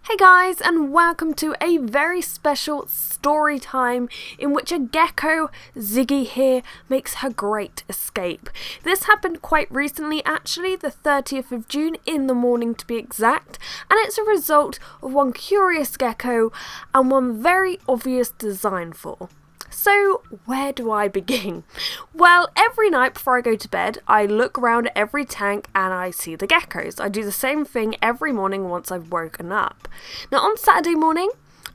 Hey guys, and welcome to a very special story time in which a gecko, Ziggy here, makes her great escape. This happened quite recently actually, the 30th of June in the morning to be exact, and it's a result of one curious gecko and one very obvious design flaw. So, where do I begin? Well, every night before I go to bed, I look around at every tank and I see the geckos. I do the same thing every morning once I've woken up. Now, on Saturday morning,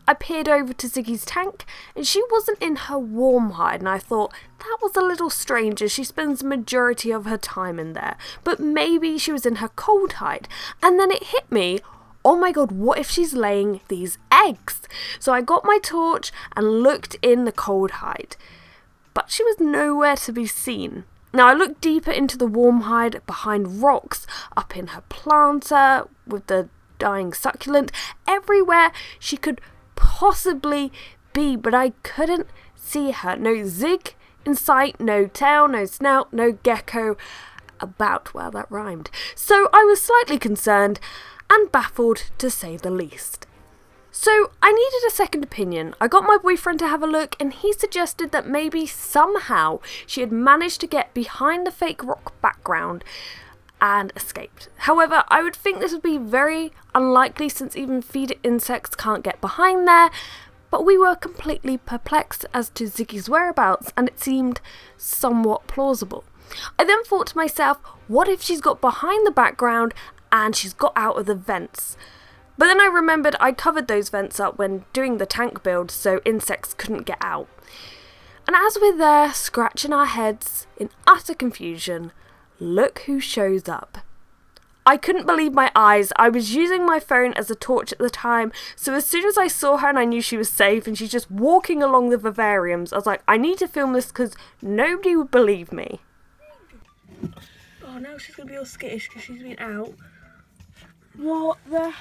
I peered over to Ziggy's tank and she wasn't in her warm hide, and I thought that was a little strange as she spends the majority of her time in there. But maybe she was in her cold hide, and then it hit me. Oh my god, what if she's laying these eggs? So I got my torch and looked in the cold hide, but she was nowhere to be seen. Now I looked deeper into the warm hide, behind rocks, up in her planter with the dying succulent, everywhere she could possibly be, but I couldn't see her. No Zig in sight, no tail, no snout, no gecko about. Well, that rhymed. So I was slightly concerned and baffled to say the least. So I needed a second opinion. I got my boyfriend to have a look and he suggested that maybe somehow she had managed to get behind the fake rock background and escaped. However, I would think this would be very unlikely since even feeder insects can't get behind there, but we were completely perplexed as to Ziggy's whereabouts and it seemed somewhat plausible. I then thought to myself, what if she's got behind the background and she's got out of the vents? But then I remembered I covered those vents up when doing the tank build so insects couldn't get out. And as we're there scratching our heads in utter confusion, look who shows up. I couldn't believe my eyes. I was using my phone as a torch at the time, so as soon as I saw her and I knew she was safe and she's just walking along the vivariums, I was like, I need to film this because nobody would believe me. Oh, now she's going to be all skittish because she's been out. What the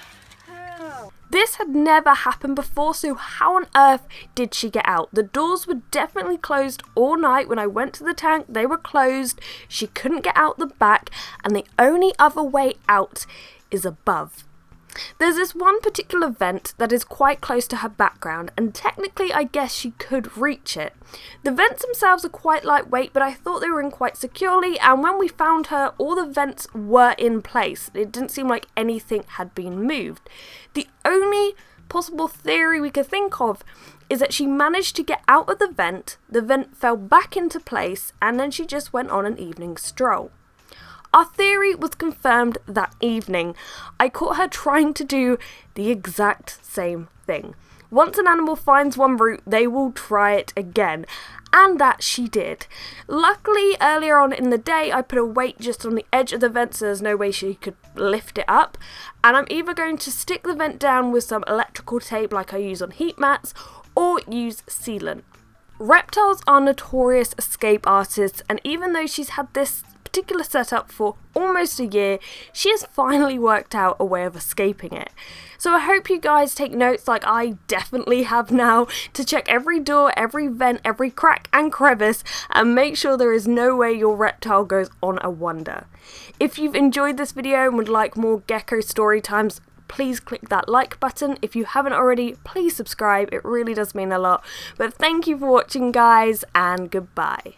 hell? This had never happened before, so how on earth did she get out? The doors were definitely closed all night. When I went to the tank, they were closed. She couldn't get out the back, and the only other way out is above. There's this one particular vent that is quite close to her background, and technically I guess she could reach it. The vents themselves are quite lightweight, but I thought they were in quite securely, and when we found her, all the vents were in place. It didn't seem like anything had been moved. The only possible theory we could think of is that she managed to get out of the vent fell back into place, and then she just went on an evening stroll. Our theory was confirmed that evening. I caught her trying to do the exact same thing. Once an animal finds one route, they will try it again. And that she did. Luckily, earlier on in the day, I put a weight just on the edge of the vent so there's no way she could lift it up. And I'm either going to stick the vent down with some electrical tape like I use on heat mats, or use sealant. Reptiles are notorious escape artists, and even though she's had this particular setup for almost a year, she has finally worked out a way of escaping it. So I hope you guys take notes like I definitely have now to check every door, every vent, every crack and crevice and make sure there is no way your reptile goes on a wander. If you've enjoyed this video and would like more gecko story times, please click that like button. If you haven't already, please subscribe. It really does mean a lot. But thank you for watching guys, and goodbye.